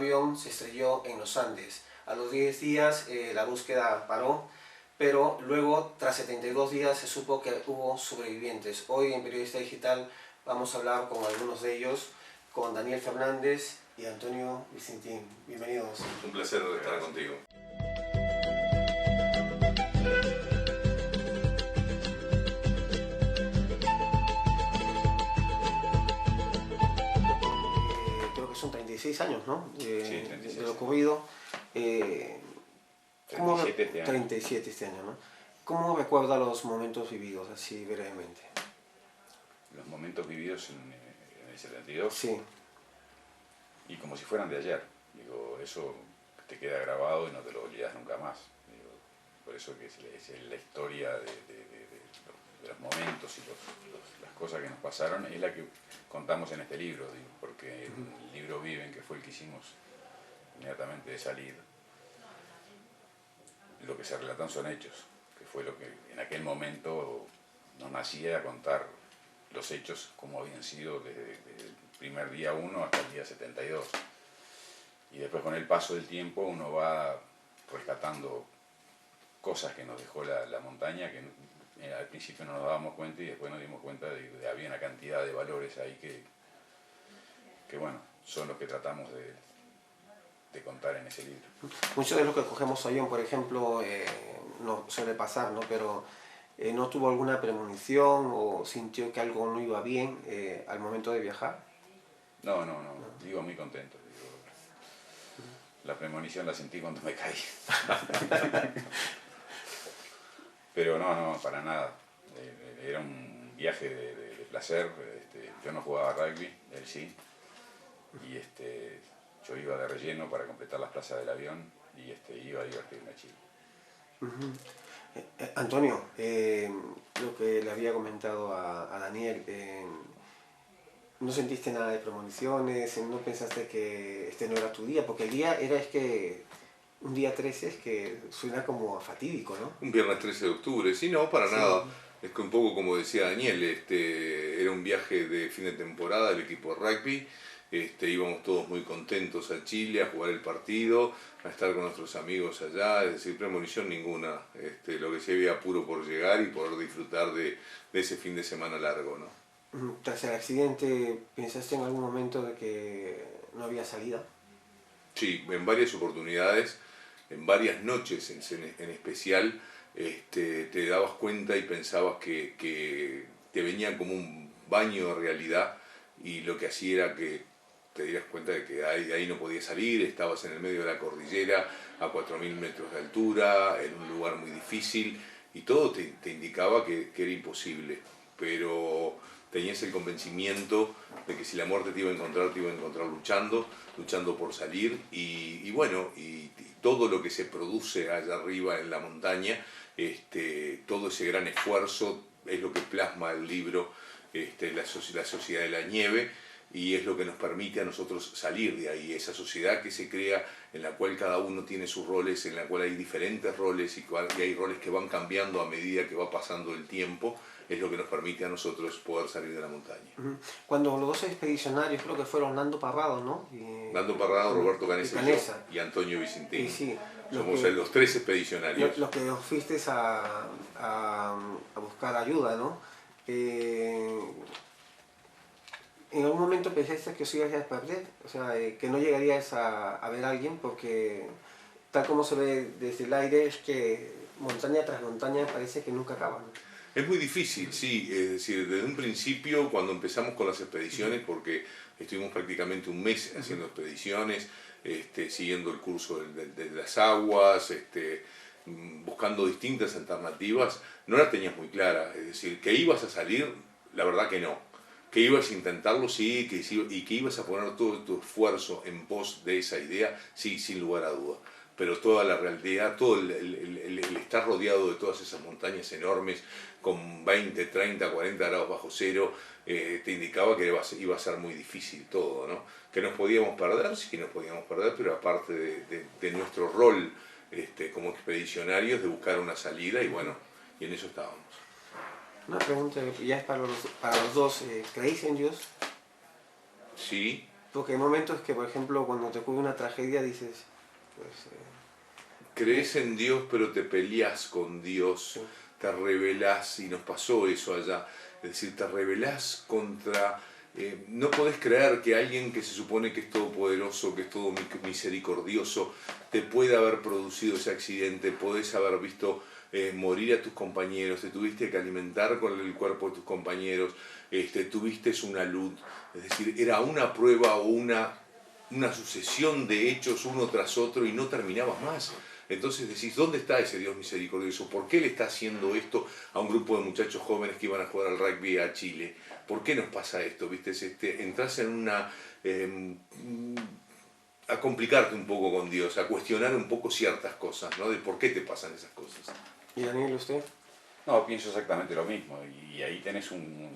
avión se estrelló en los Andes. A los 10 días la búsqueda paró, pero luego, tras 72 días, se supo que hubo sobrevivientes. Hoy en Periodista Digital vamos a hablar con algunos de ellos, con Daniel Fernández y Antonio Vicentín. Bienvenidos. Un placer estar contigo. Creo que son 36 años, ¿no? Sí, 36 de lo ocurrido. 37 este año. 37 este año, ¿no? ¿Cómo recuerda los momentos vividos, así brevemente? Los momentos vividos en el 72. Sí. Y como si fueran de ayer. Digo, eso te queda grabado y no te lo olvidas nunca más. Digo, por eso que es la historia de los momentos y las cosas que nos pasaron, es la que contamos en este libro, digo, porque en el libro Viven, que fue el que hicimos inmediatamente de salir, lo que se relatan son hechos, que fue lo que en aquel momento nos nacía a contar los hechos como habían sido desde el primer día 1 hasta el día 72. Y después, con el paso del tiempo, uno va rescatando cosas que nos dejó la montaña, que al principio no nos dábamos cuenta y después nos dimos cuenta de que había una cantidad de valores ahí que bueno, son los que tratamos de contar en ese libro. Muchos de los que cogemos avión, por ejemplo, no suele pasar, ¿no? Pero ¿no tuvo alguna premonición o sintió que algo no iba bien al momento de viajar? No, iba muy contento. Digo, la premonición la sentí cuando me caí. Pero no, para nada. Era un viaje de placer. Yo no jugaba rugby, él sí. Y yo iba de relleno para completar las plazas del avión y iba a divertirme a Chile. Antonio, lo que le había comentado a Daniel, ¿no sentiste nada de premoniciones? ¿No pensaste que este no era tu día? Porque el día era un día 13 es que suena como fatídico, ¿no? Un viernes 13 de octubre, sí, no, para nada. Es que un poco como decía Daniel, era un viaje de fin de temporada del equipo de rugby. Íbamos todos muy contentos a Chile a jugar el partido, a estar con nuestros amigos allá, es decir, premonición ninguna. Lo que sí había apuro por llegar y poder disfrutar de ese fin de semana largo, ¿no? Tras el accidente, ¿pensaste en algún momento de que no había salida? Sí, en varias oportunidades, en varias noches en especial, te dabas cuenta y pensabas que te venía como un baño de realidad y lo que hacía era que te dieras cuenta de que ahí no podías salir, estabas en el medio de la cordillera a 4.000 metros de altura, en un lugar muy difícil y todo te indicaba que era imposible, pero tenías el convencimiento de que si la muerte te iba a encontrar luchando por salir y bueno, y todo lo que se produce allá arriba en la montaña, todo ese gran esfuerzo es lo que plasma el libro, la sociedad de la nieve, y es lo que nos permite a nosotros salir de ahí, esa sociedad que se crea en la cual cada uno tiene sus roles, en la cual hay diferentes roles y hay roles que van cambiando a medida que va pasando el tiempo, es lo que nos permite a nosotros poder salir de la montaña. Cuando los dos expedicionarios, creo que fueron Nando Parrado, ¿no? Nando Parrado, Roberto Canessa y Antonio Vicentín. Sí, somos los tres expedicionarios. Los que fuiste a buscar ayuda, ¿no? ¿En algún momento pensaste que os ibas a perder? O sea, que no llegarías a ver a alguien, porque tal como se ve desde el aire es que montaña tras montaña parece que nunca acaba, ¿no? Es muy difícil, sí, es decir, desde un principio cuando empezamos con las expediciones, porque estuvimos prácticamente un mes haciendo expediciones, siguiendo el curso de las aguas, buscando distintas alternativas, no la tenías muy clara, es decir, que ibas a salir, la verdad que no, que ibas a intentarlo, sí, y que ibas a poner todo tu esfuerzo en pos de esa idea, sí, sin lugar a duda. Pero toda la realidad, todo el estar rodeado de todas esas montañas enormes, con 20, 30, 40 grados bajo cero, te indicaba que iba a ser muy difícil todo, ¿no? Que nos podíamos perder, sí que nos podíamos perder, pero aparte de nuestro rol como expedicionarios, de buscar una salida, y bueno, y en eso estábamos. Una pregunta ya es para los dos, ¿creéis en Dios? Sí, Porque hay momentos que, por ejemplo, cuando te ocurre una tragedia dices, pues... Crees en Dios, pero te peleas con Dios, sí, te rebelás, y nos pasó eso allá. Es decir, te rebelás contra... no podés creer que alguien que se supone que es todopoderoso, que es todo misericordioso, te pueda haber producido ese accidente, podés haber visto morir a tus compañeros, te tuviste que alimentar con el cuerpo de tus compañeros, tuviste una luz. Es decir, era una prueba o una sucesión de hechos uno tras otro y no terminabas más. Entonces decís, ¿dónde está ese Dios misericordioso? ¿Por qué le está haciendo esto a un grupo de muchachos jóvenes que iban a jugar al rugby a Chile? ¿Por qué nos pasa esto? ¿Viste? Entras en una... a complicarte un poco con Dios, a cuestionar un poco ciertas cosas, ¿no? De por qué te pasan esas cosas. ¿Y Daniel, usted? No, pienso exactamente lo mismo. Y ahí tenés un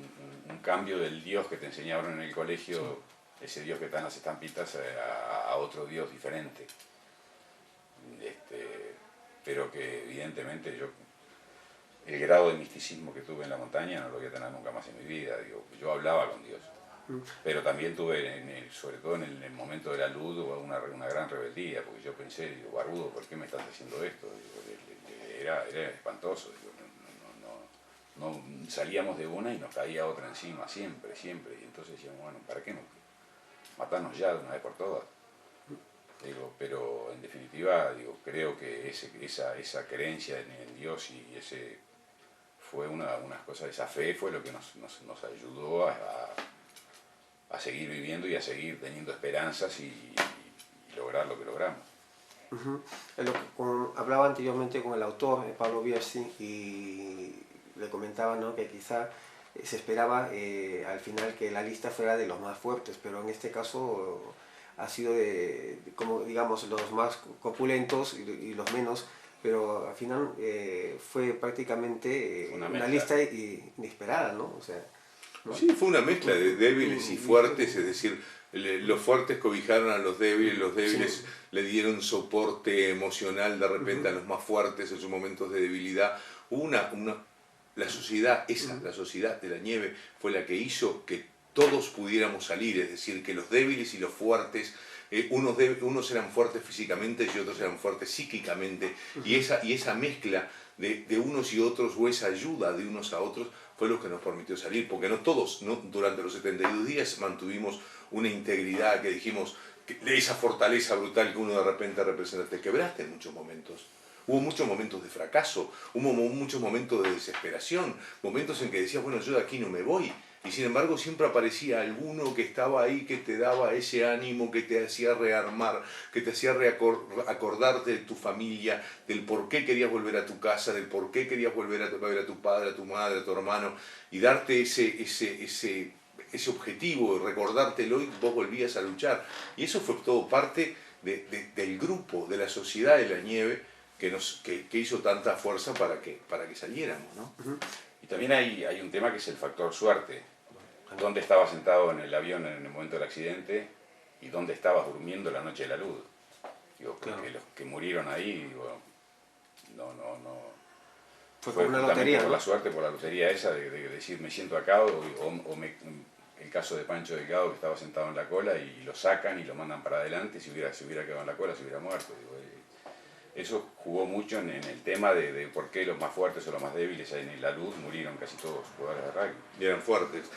cambio del Dios que te enseñaron en el colegio, sí, ese Dios que está en las estampitas, a otro Dios diferente. Pero que evidentemente el grado de misticismo que tuve en la montaña no lo voy a tener nunca más en mi vida. Digo, yo hablaba con Dios. Pero también tuve, sobre todo en el momento de la luz, una gran rebeldía, porque yo pensé, digo, Barbudo, ¿por qué me estás haciendo esto? Digo, era espantoso. Digo, no salíamos de una y nos caía otra encima, siempre, siempre. Y entonces decíamos, bueno, ¿para qué no? Matarnos ya de una vez por todas. Digo, pero en definitiva, digo, creo que esa creencia en Dios y ese fue unas cosas, esa fe fue lo que nos ayudó a seguir viviendo y a seguir teniendo esperanzas y lograr lo que logramos. Hablaba anteriormente con el autor, Pablo Bierzi, y le comentaba, ¿no?, que quizá se esperaba al final que la lista fuera de los más fuertes, pero en este caso ha sido como digamos, los más corpulentos y los menos, pero al final fue prácticamente una lista inesperada, ¿no? O sea, ¿no? Sí, fue una mezcla de débiles y fuertes, es decir, los fuertes cobijaron a los débiles sí, le dieron soporte emocional de repente a los más fuertes en sus momentos de debilidad. La sociedad, la sociedad de la nieve, fue la que hizo que todos pudiéramos salir, es decir, que los débiles y los fuertes, unos eran fuertes físicamente y otros eran fuertes psíquicamente, y esa mezcla de unos y otros, o esa ayuda de unos a otros, fue lo que nos permitió salir, porque no todos, durante los 72 días mantuvimos una integridad que dijimos, esa fortaleza brutal que uno de repente representa. Te quebraste en muchos momentos. Hubo muchos momentos de fracaso, hubo muchos momentos de desesperación, momentos en que decías, bueno, yo de aquí no me voy. Y sin embargo siempre aparecía alguno que estaba ahí, que te daba ese ánimo, que te hacía rearmar, que te hacía acordarte de tu familia, del por qué querías volver a tu casa, del por qué querías volver a ver a tu padre, a tu madre, a tu hermano, y darte ese objetivo, recordártelo, y vos volvías a luchar. Y eso fue todo parte del grupo, de la sociedad de la nieve, que hizo tanta fuerza para que saliéramos, ¿no? Y también hay un tema que es el factor suerte. ¿Dónde estabas sentado en el avión en el momento del accidente y dónde estabas durmiendo la noche de la luz? Digo, porque claro, los que murieron ahí, digo, no. Fue una lotería, por ¿no? la suerte, por la lotería esa de decir me siento acá, el caso de Pancho Delgado, que estaba sentado en la cola y lo sacan y lo mandan para adelante, si hubiera quedado en la cola se hubiera muerto. Digo, eso jugó mucho en el tema de por qué los más fuertes o los más débiles en la luz murieron casi todos los jugadores de rugby. Y eran fuertes.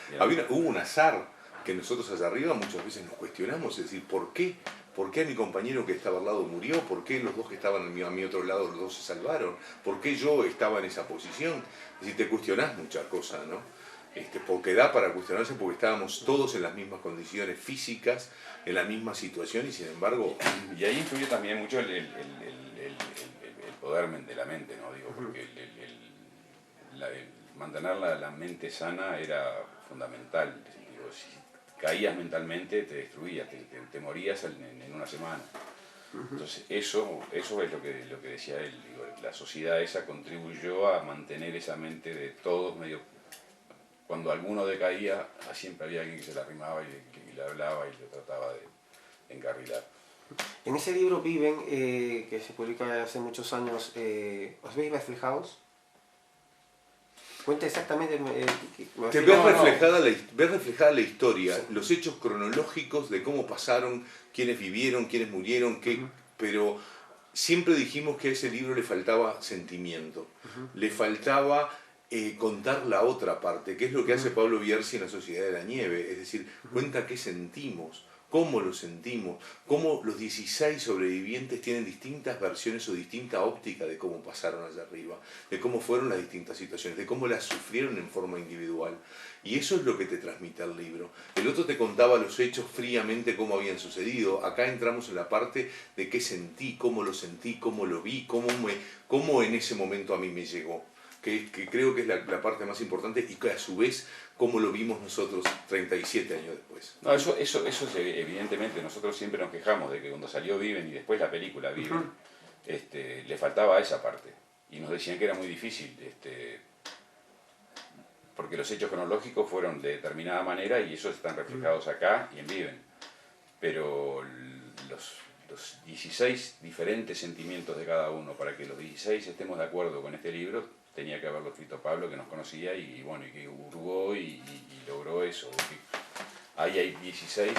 Hubo un azar que nosotros allá arriba muchas veces nos cuestionamos, es decir, ¿por qué? ¿Por qué mi compañero que estaba al lado murió? ¿Por qué los dos que estaban a mi otro lado, los dos se salvaron? ¿Por qué yo estaba en esa posición? Es decir, te cuestionás muchas cosas, ¿no? Porque da para cuestionarse, porque estábamos todos en las mismas condiciones físicas, en la misma situación, y sin embargo... Y ahí influyó también mucho el poder de la mente, ¿no? Digo, porque mantener la mente sana era fundamental. Digo, si caías mentalmente te destruías, te morías en una semana. Entonces eso es lo que decía él. Digo, la sociedad esa contribuyó a mantener esa mente de todos medio... Cuando alguno decaía, siempre había alguien que se le arrimaba y le hablaba y le trataba de encarrilar. En ese libro Viven, que se publica hace muchos años, ¿os veis reflejados? Cuenta exactamente... Te ves reflejada la historia, sí, los hechos cronológicos de cómo pasaron, quiénes vivieron, quiénes murieron, pero siempre dijimos que a ese libro le faltaba sentimiento, le faltaba contar la otra parte, que es lo que hace Pablo Bierzi en La Sociedad de la Nieve, es decir, cuenta qué sentimos, cómo lo sentimos, cómo los 16 sobrevivientes tienen distintas versiones o distinta óptica de cómo pasaron allá arriba, de cómo fueron las distintas situaciones, de cómo las sufrieron en forma individual. Y eso es lo que te transmite el libro. El otro te contaba los hechos fríamente, cómo habían sucedido. Acá entramos en la parte de qué sentí, cómo lo vi, cómo en ese momento a mí me llegó. Que creo que es la parte más importante y que a su vez cómo lo vimos nosotros 37 años después. No, eso es evidentemente, nosotros siempre nos quejamos de que cuando salió Viven y después la película Viven, le faltaba esa parte. Y nos decían que era muy difícil, porque los hechos cronológicos fueron de determinada manera y esos están reflejados acá y en Viven. Pero los 16 diferentes sentimientos de cada uno, para que los 16 estemos de acuerdo con este libro, tenía que haberlo escrito Pablo, que nos conocía y bueno, y que hurgó y logró eso. Ahí hay 16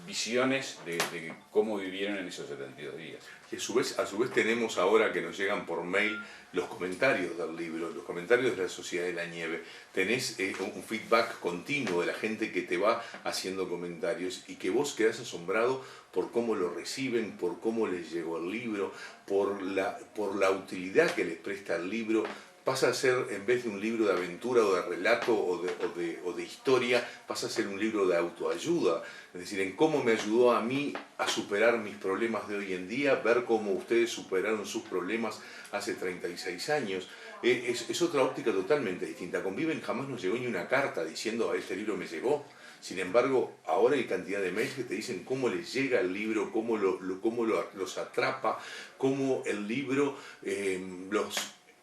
visiones de cómo vivieron en esos 72 días. Y a su vez tenemos ahora que nos llegan por mail los comentarios del libro, los comentarios de La Sociedad de la Nieve. Tenés un feedback continuo de la gente que te va haciendo comentarios y que vos quedás asombrado por cómo lo reciben, por cómo les llegó el libro, por la utilidad que les presta el libro. Pasa a ser, en vez de un libro de aventura o de relato o de historia, pasa a ser un libro de autoayuda. Es decir, en cómo me ayudó a mí a superar mis problemas de hoy en día, ver cómo ustedes superaron sus problemas hace 36 años. Es otra óptica totalmente distinta. Con Viven jamás nos llegó ni una carta diciendo, este libro me llegó. Sin embargo, ahora hay cantidad de mails que te dicen cómo les llega el libro, cómo los atrapa, cómo el libro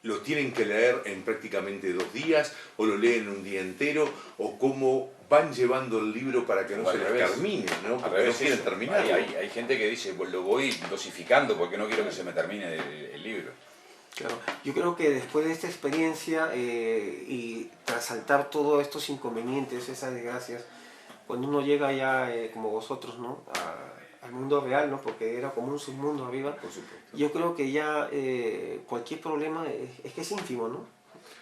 lo tienen que leer en prácticamente 2 días, o lo leen un día entero, o cómo van llevando el libro para que no se les termine, ¿no? Porque no quieren terminarlo. Hay gente que dice, lo voy dosificando porque no quiero que se me termine el libro. Claro, yo creo que después de esta experiencia y tras saltar todos estos inconvenientes, esas desgracias, cuando uno llega ya como vosotros, ¿no? Al mundo real, ¿no? Porque era como un submundo arriba. Por supuesto. Yo creo que ya cualquier problema es que es ínfimo, ¿no?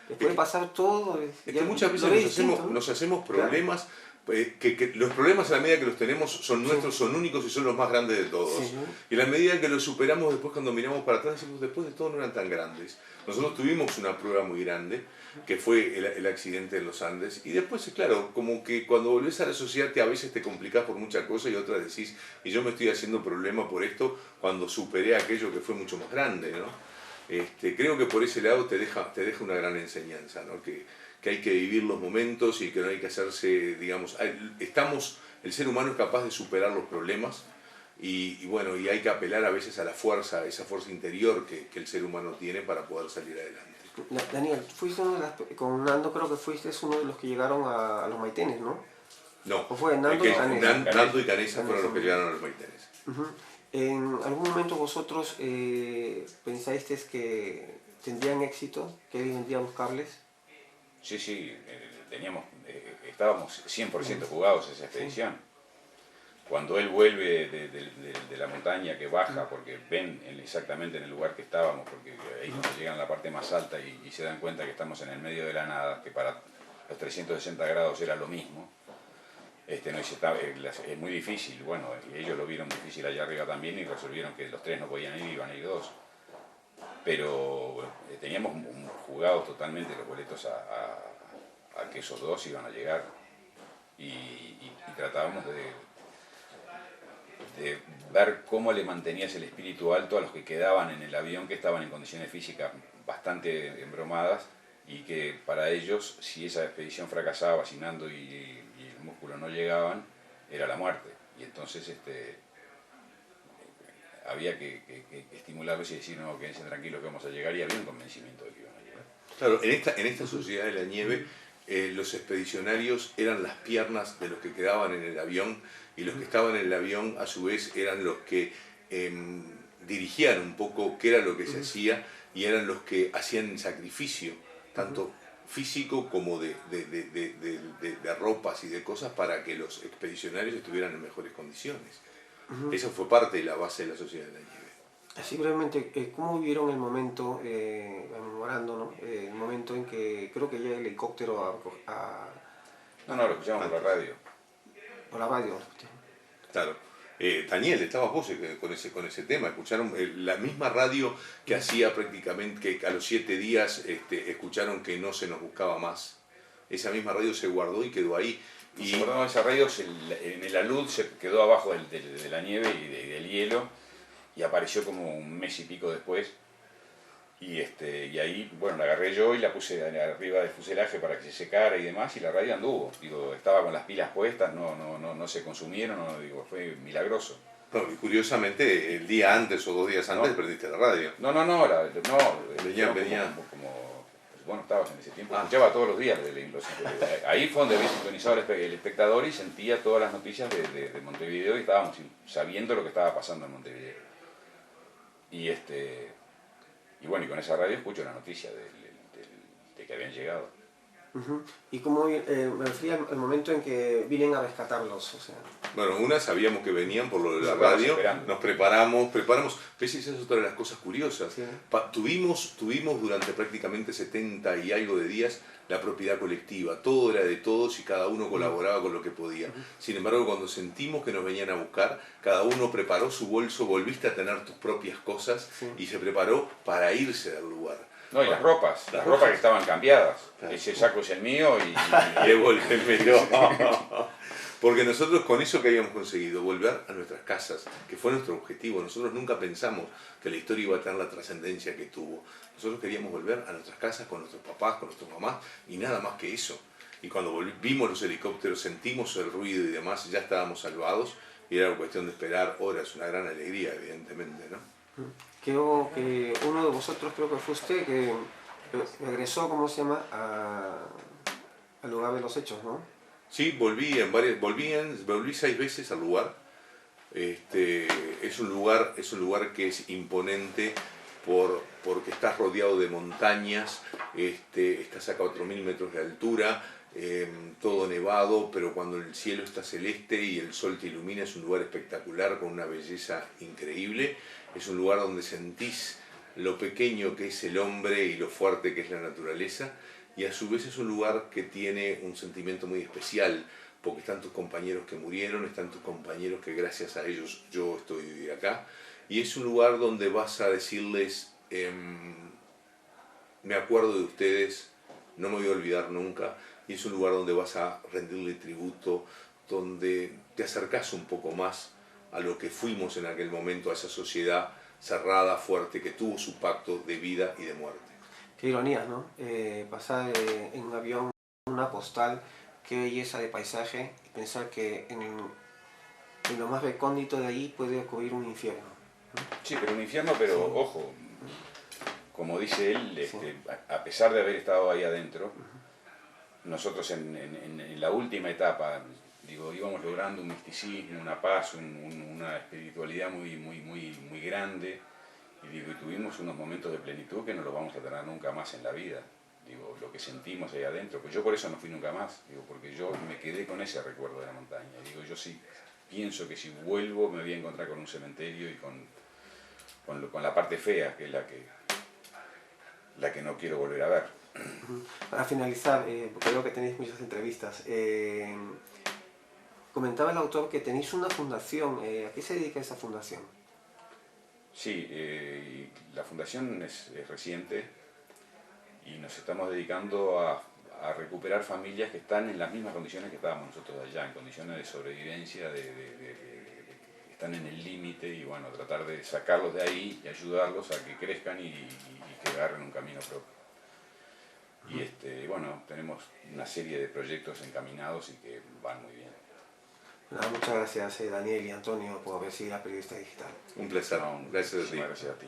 Después de pasar todo... Es que muchas veces nos hacemos problemas, claro, que los problemas a la medida que los tenemos son nuestros, son únicos y son los más grandes de todos. Sí. Y a la medida que los superamos, después cuando miramos para atrás, decimos, después de todo no eran tan grandes. Nosotros tuvimos una prueba muy grande, que fue el accidente en los Andes, y después, claro, como que cuando volvés a la sociedad a veces te complicás por muchas cosas y otras decís, y yo me estoy haciendo problema por esto cuando superé aquello que fue mucho más grande, ¿no? Creo que por ese lado te deja una gran enseñanza, ¿no? Que hay que vivir los momentos y que no hay que hacerse, digamos, el ser humano es capaz de superar los problemas y bueno, y hay que apelar a veces a la fuerza, a esa fuerza interior que el ser humano tiene para poder salir adelante. Daniel, con Nando creo que fuiste uno de los que llegaron a los Maitenes, ¿no? No, ¿O fue Nando y Canesa? Nando y Canesa fueron los que llegaron a los Maitenes. ¿En algún momento vosotros pensasteis que tendrían éxito, que vendría a buscarles? Sí, estábamos 100% jugados esa expedición. Cuando él vuelve de la montaña, que baja, porque ven exactamente en el lugar que estábamos, porque ahí cuando llegan a la parte más alta y se dan cuenta que estamos en el medio de la nada, que para los 360 grados era lo mismo, no dice, es muy difícil. Bueno, ellos lo vieron difícil allá arriba también y resolvieron que los 3 no podían ir, iban a ir 2. Pero teníamos jugados totalmente los boletos a que esos 2 iban a llegar y tratábamos de ver cómo le mantenías el espíritu alto a los que quedaban en el avión, que estaban en condiciones físicas bastante embromadas y que para ellos, si esa expedición fracasaba, si Nando y el músculo no llegaban, era la muerte. Y entonces había que estimularlos y decir, no, quédense tranquilos que vamos a llegar, y había un convencimiento de que iban a llegar. Claro, en esta Sociedad de la Nieve, los expedicionarios eran las piernas de los que quedaban en el avión, y los que estaban en el avión a su vez eran los que dirigían un poco qué era lo que se hacía, y eran los que hacían sacrificio tanto físico como de ropas y de cosas para que los expedicionarios estuvieran en mejores condiciones. Eso fue parte de la base de la Sociedad de la Nieve. Así brevemente, ¿cómo vivieron el momento, memorando, ¿no? El momento en que creo que llega el helicóptero No, lo escuchamos por la radio. por la radio? Claro. Daniel, estabas vos con ese tema. Escucharon la misma radio que hacía prácticamente que a los 7 días escucharon que no se nos buscaba más. Esa misma radio se guardó y quedó ahí. Y esa radio en el alud se quedó abajo de la nieve y del hielo y apareció como un mes y pico después. Y ahí, bueno, la agarré yo y la puse arriba del fuselaje para que se secara y demás, y la radio anduvo. Digo, estaba con las pilas puestas, no se consumieron, digo, fue milagroso. No, y curiosamente, el día antes o 2 días antes perdiste la radio. Venía. Bueno, estabas en ese tiempo, escuchaba todos los días. Ahí fue donde había sintonizado el espectador y sentía todas las noticias de Montevideo y estábamos sabiendo lo que estaba pasando en Montevideo. Y bueno, y con esa radio escucho la noticia de que habían llegado. Y como me refería al momento en que vienen a rescatarlos, o sea. Bueno, sabíamos que venían por lo de la radio, nos preparamos, esa es otra de las cosas curiosas. Sí. Tuvimos durante prácticamente 70 y algo de días la propiedad colectiva, todo era de todos y cada uno colaboraba con lo que podía. Sin embargo, cuando sentimos que nos venían a buscar, cada uno preparó su bolso, volviste a tener tus propias cosas y se preparó para irse del lugar. No, y las ropas que estaban cambiadas. Claro. Ese saco es el mío y devuélvemelo. Porque nosotros con eso que habíamos conseguido, volver a nuestras casas, que fue nuestro objetivo, nosotros nunca pensamos que la historia iba a tener la trascendencia que tuvo. Nosotros queríamos volver a nuestras casas con nuestros papás, con nuestras mamás, y nada más que eso. Y cuando vimos los helicópteros, sentimos el ruido y demás, ya estábamos salvados, y era cuestión de esperar horas, una gran alegría, evidentemente, ¿no? Creo que uno de vosotros, creo que fue usted, que regresó, ¿cómo se llama?, al lugar de los hechos, ¿no? Sí, volví 6 veces al lugar. Es un lugar que es imponente porque estás rodeado de montañas, estás a 4.000 metros de altura, todo nevado, pero cuando el cielo está celeste y el sol te ilumina, es un lugar espectacular con una belleza increíble. Es un lugar donde sentís lo pequeño que es el hombre y lo fuerte que es la naturaleza, y a su vez es un lugar que tiene un sentimiento muy especial, porque están tus compañeros que murieron, están tus compañeros que gracias a ellos yo estoy acá, y es un lugar donde vas a decirles, me acuerdo de ustedes, no me voy a olvidar nunca, y es un lugar donde vas a rendirle tributo, donde te acercás un poco más a lo que fuimos en aquel momento, a esa sociedad cerrada, fuerte, que tuvo su pacto de vida y de muerte. Qué ironía, ¿no? Pasar en un avión una postal, qué belleza de paisaje, y pensar que en lo más recóndito de ahí puede ocurrir un infierno, ¿no? Sí, pero un infierno, pero ojo, como dice él, a pesar de haber estado ahí adentro, nosotros en la última etapa, íbamos logrando un misticismo, una paz, una espiritualidad muy grande, y tuvimos unos momentos de plenitud que no los vamos a tener nunca más en la vida. Lo que sentimos ahí adentro, pues yo por eso no fui nunca más, porque yo me quedé con ese recuerdo de la montaña. Yo sí pienso que si vuelvo me voy a encontrar con un cementerio y con la parte fea, que es la que no quiero volver a ver. Para finalizar, porque veo que tenéis muchas entrevistas, comentaba el autor que tenéis una fundación. ¿A qué se dedica esa fundación? Sí, la fundación es reciente y nos estamos dedicando a recuperar familias que están en las mismas condiciones que estábamos nosotros allá, en condiciones de sobrevivencia, están en el límite, y bueno, tratar de sacarlos de ahí y ayudarlos a que crezcan y que agarren un camino propio. Y bueno, tenemos una serie de proyectos encaminados y que van muy bien. Muchas gracias Daniel y Antonio por haber sido Periodista Digital. Un placer, gracias a ti. Gracias a ti.